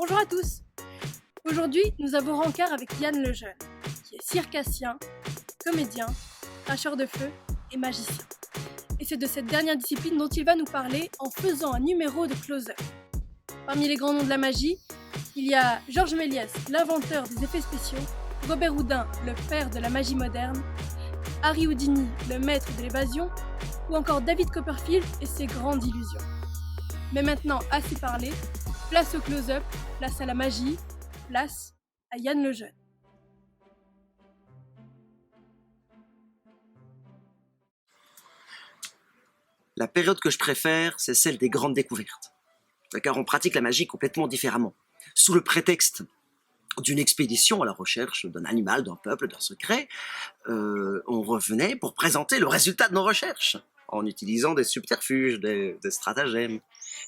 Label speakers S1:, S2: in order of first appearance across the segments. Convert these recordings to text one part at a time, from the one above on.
S1: Bonjour à tous. Aujourd'hui, nous avons rencard avec Yann Lejeune, qui est circassien, comédien, cracheur de feu et magicien. Et c'est de cette dernière discipline dont il va nous parler en faisant un numéro de close-up. Parmi les grands noms de la magie, il y a Georges Méliès, l'inventeur des effets spéciaux, Robert Houdin, le père de la magie moderne, Harry Houdini, le maître de l'évasion, ou encore David Copperfield et ses grandes illusions. Mais maintenant, assez parlé, place au close-up, place à la magie, place à Yann Lejeune.
S2: La période que je préfère, c'est celle des grandes découvertes. Car on pratique la magie complètement différemment. Sous le prétexte d'une expédition à la recherche d'un animal, d'un peuple, d'un secret, on revenait pour présenter le résultat de nos recherches, en utilisant des subterfuges, des stratagèmes.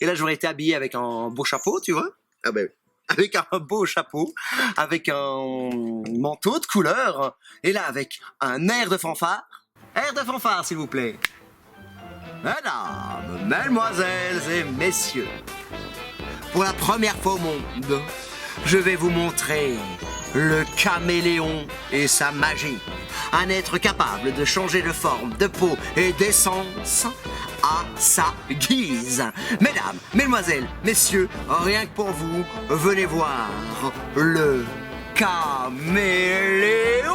S2: Et là, j'aurais été habillé avec un beau chapeau, tu vois. Ah ben, avec un beau chapeau, avec un manteau de couleur, et là, avec un air de fanfare. Air de fanfare, s'il vous plaît. Mesdames, mesdemoiselles et messieurs, pour la première fois au monde, je vais vous montrer le caméléon et sa magie. Un être capable de changer de forme, de peau et d'essence à sa guise. Mesdames, mesdemoiselles, messieurs, rien que pour vous, venez voir le caméléon.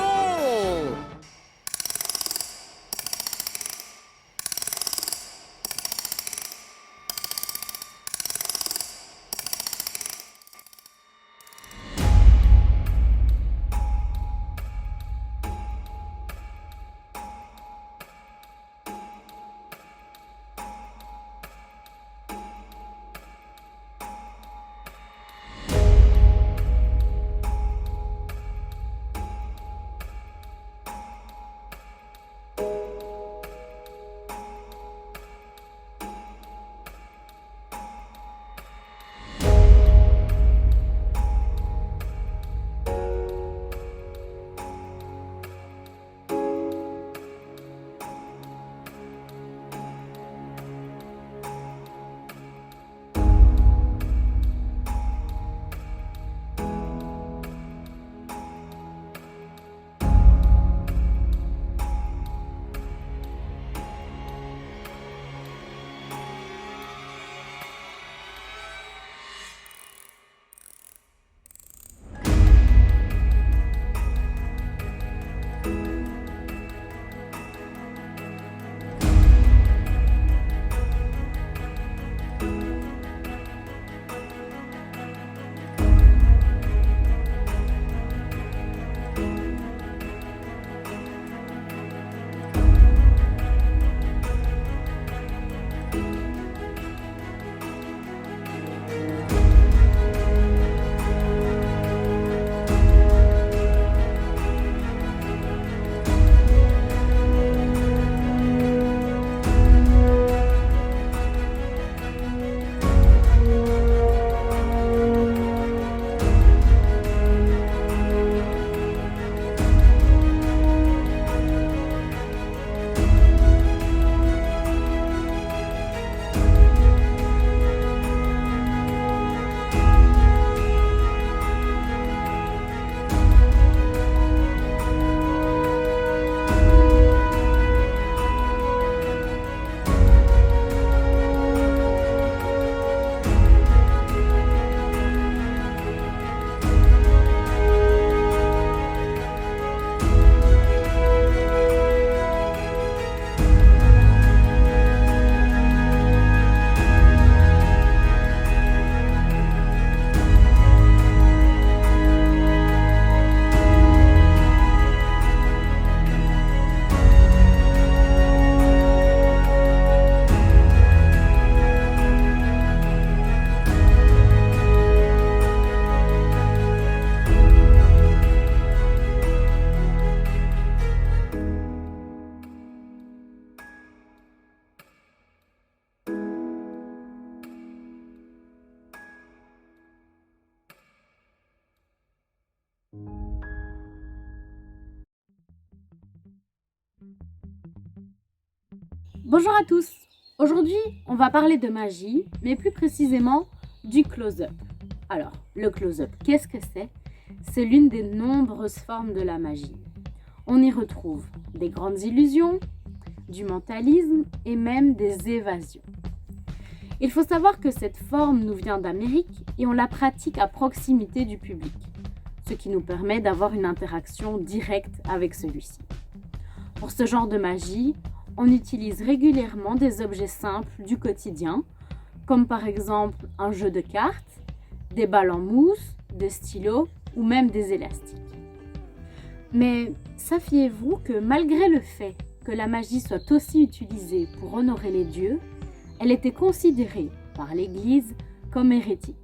S3: Bonjour à tous. Aujourd'hui, on va parler de magie, mais plus précisément du close-up. Alors, le close-up, qu'est-ce que c'est? C'est l'une des nombreuses formes de la magie. On y retrouve des grandes illusions, du mentalisme et même des évasions. Il faut savoir que cette forme nous vient d'Amérique et on la pratique à proximité du public, ce qui nous permet d'avoir une interaction directe avec celui-ci. Pour ce genre de magie, on utilise régulièrement des objets simples du quotidien, comme par exemple un jeu de cartes, des balles en mousse, des stylos ou même des élastiques. Mais saviez-vous que malgré le fait que la magie soit aussi utilisée pour honorer les dieux, elle était considérée par l'Église comme hérétique.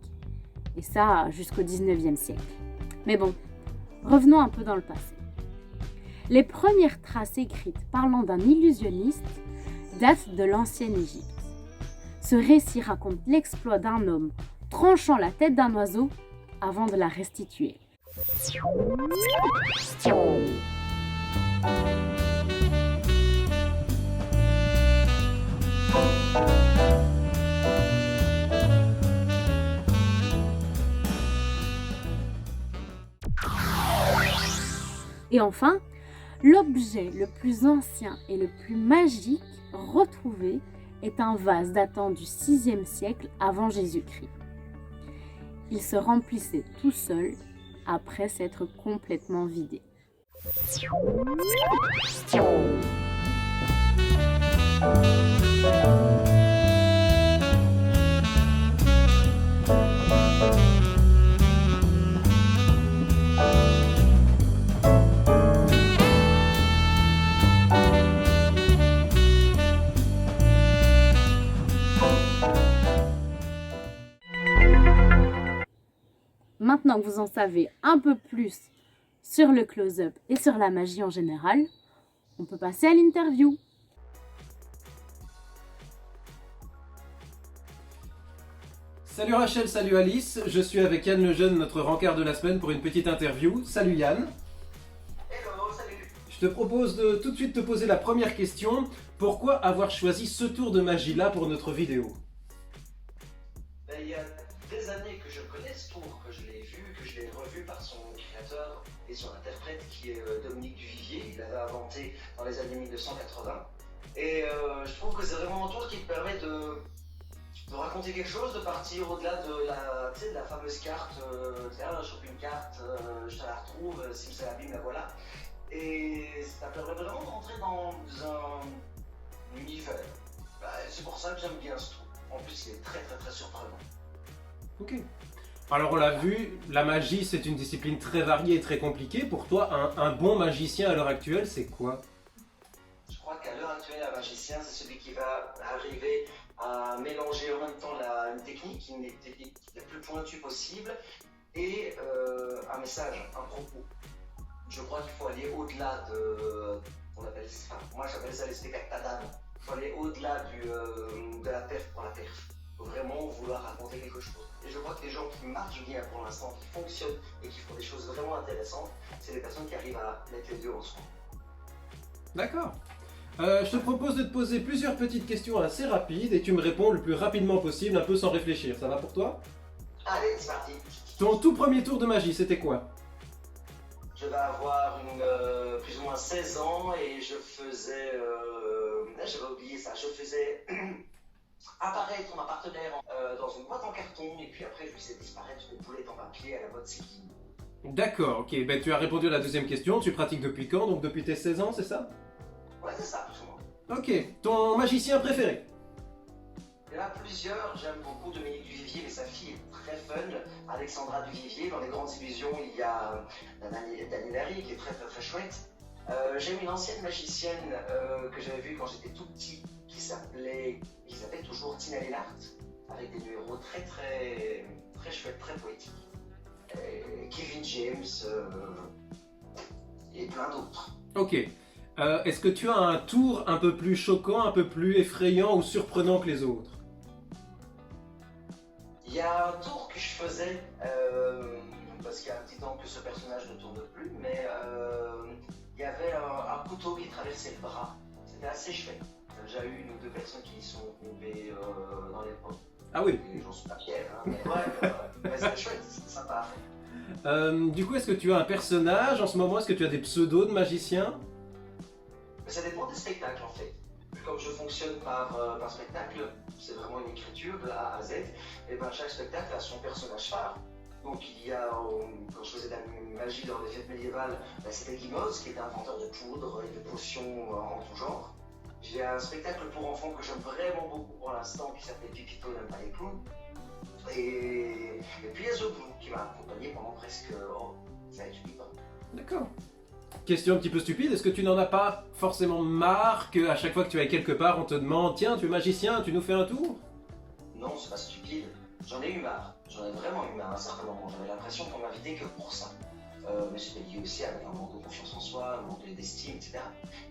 S3: Et ça jusqu'au 19e siècle. Mais bon, revenons un peu dans le passé. Les premières traces écrites parlant d'un illusionniste datent de l'ancienne Égypte. Ce récit raconte l'exploit d'un homme tranchant la tête d'un oiseau avant de la restituer. Et enfin, l'objet le plus ancien et le plus magique retrouvé est un vase datant du 6e siècle avant Jésus-Christ. Il se remplissait tout seul après s'être complètement vidé. Maintenant que vous en savez un peu plus sur le close-up et sur la magie en général, on peut passer à l'interview.
S4: Salut Rachel, salut Alice, je suis avec Yann Lejeune, notre rencard de la semaine pour une petite interview. Salut Yann.
S2: Hello, salut.
S4: Je te propose de tout de suite te poser la première question. Pourquoi avoir choisi ce tour de magie-là pour notre vidéo?
S2: Il y a des années que je connais ce tour, que je l'ai vu, que je l'ai revu par son créateur et son interprète qui est Dominique Duvivier. Il l'avait inventé dans les années 1980. Et je trouve que c'est vraiment un tour qui te permet de raconter quelque chose, de partir au-delà de la fameuse carte. Tiens, je chope une carte, je te la retrouve, si c'est l'abîme, la voilà. Et ça permet vraiment de rentrer dans un univers. C'est pour ça que j'aime bien ce tour. En plus, il est très très très surprenant.
S4: Ok. Alors on l'a vu, la magie c'est une discipline très variée et très compliquée. Pour toi, un bon magicien à l'heure actuelle, c'est quoi?
S2: Je crois qu'à l'heure actuelle, un magicien, c'est celui qui va arriver à mélanger en même temps une technique la plus pointue possible et un message, un propos. Je crois qu'il faut aller au-delà moi j'appelle ça les spectacles d'âme. Il faut aller au-delà de la perf pour la perf. Il faut vraiment vouloir raconter quelque chose. Et je crois que les gens qui marchent bien pour l'instant, qui fonctionnent et qui font des choses vraiment intéressantes, c'est les personnes qui arrivent à mettre les deux ensemble.
S4: D'accord. Je te propose de te poser plusieurs petites questions assez rapides et tu me réponds le plus rapidement possible, un peu sans réfléchir. Ça va pour toi?
S2: Allez, c'est parti.
S4: Ton tout premier tour de magie, c'était quoi?
S2: Je vais avoir plus ou moins 16 ans et je faisais, j'avais oublié ça, je faisais apparaître ma partenaire dans une boîte en carton et puis après je faisais disparaître une boulette en papier à la mode Seki.
S4: D'accord, ok. Ben, tu as répondu à la deuxième question. Tu pratiques depuis quand? Donc depuis tes 16 ans, c'est ça?
S2: Ouais, c'est ça, plus ou moins.
S4: Ok. Ton magicien préféré?
S2: Il y en a plusieurs, j'aime beaucoup Dominique Duvivier et sa fille est très fun, Alexandra Duvivier. Dans les grandes illusions, il y a Daniel Harry qui est très très très chouette. J'aime une ancienne magicienne que j'avais vue quand j'étais tout petit qui s'appelle toujours Tina Lennart, avec des numéros très très très chouettes, très poétiques. Kevin James et plein d'autres.
S4: Ok. Est-ce que tu as un tour un peu plus choquant, un peu plus effrayant ou surprenant que les autres?
S2: Il y a un tour que je faisais, parce qu'il y a un petit temps que ce personnage ne tourne plus, mais il y avait un couteau qui traversait le bras. C'était assez chouette. J'ai déjà eu une ou deux personnes qui y sont tombées dans les pommes.
S4: Ah oui.
S2: J'en suis pas fier, hein, mais ouais, mais c'était chouette, c'était sympa.
S4: Du coup, est-ce que tu as un personnage en ce moment? Est-ce que tu as des pseudos de magicien?
S2: Mais ça dépend des spectacles en fait. Comme je fonctionne par spectacle, c'est vraiment une écriture de A à Z, et ben chaque spectacle a son personnage phare. Donc il y a, quand je faisais de la magie dans les fêtes médiévales, c'était Guimauve qui était inventeur de poudre et de potions en tout genre. J'ai un spectacle pour enfants que j'aime vraiment beaucoup pour l'instant qui s'appelle Pipito n'aime pas les clowns. Et puis il y a Zoblou qui m'a accompagné pendant presque 8 ans.
S4: D'accord. Question un petit peu stupide, est-ce que tu n'en as pas forcément marre qu'à chaque fois que tu ailles quelque part, on te demande tiens, tu es magicien, tu nous fais un tour?
S2: Non, c'est pas stupide. J'en ai eu marre. J'en ai vraiment eu marre à un certain moment. J'avais l'impression qu'on m'invitait que pour ça. Mais c'était lié aussi avec un manque de confiance en soi, un manque d'estime, etc.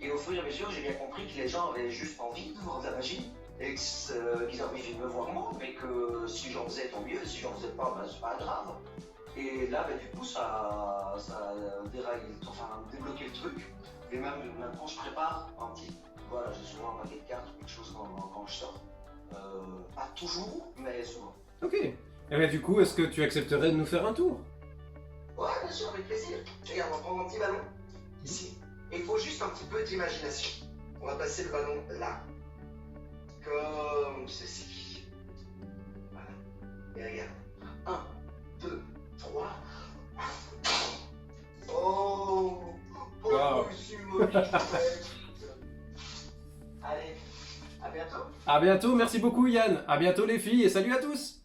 S2: Et au fur et à mesure, j'ai bien compris que les gens avaient juste envie de voir de la magie. Et qu'ils avaient envie de me voir moi, mais que si j'en faisais, tant mieux. Si j'en faisais pas, ben, c'est pas grave. Et là, ben, du coup, ça a débloqué le truc. Et même maintenant, je prépare un petit. Voilà, j'ai souvent un paquet de cartes ou quelque chose quand je sors. Pas toujours, mais souvent.
S4: Ok. Et bien du coup, est-ce que tu accepterais de nous faire un tour?
S2: Ouais, bien sûr, avec plaisir. Regarde, on va prendre un petit ballon. Ici. Il faut juste un petit peu d'imagination. On va passer le ballon là. Comme ceci. Voilà. Et regarde. 1, 2, 3. Oh,
S4: Wow.
S2: Allez, à bientôt.
S4: À bientôt, merci beaucoup Yann. À bientôt les filles et salut à tous.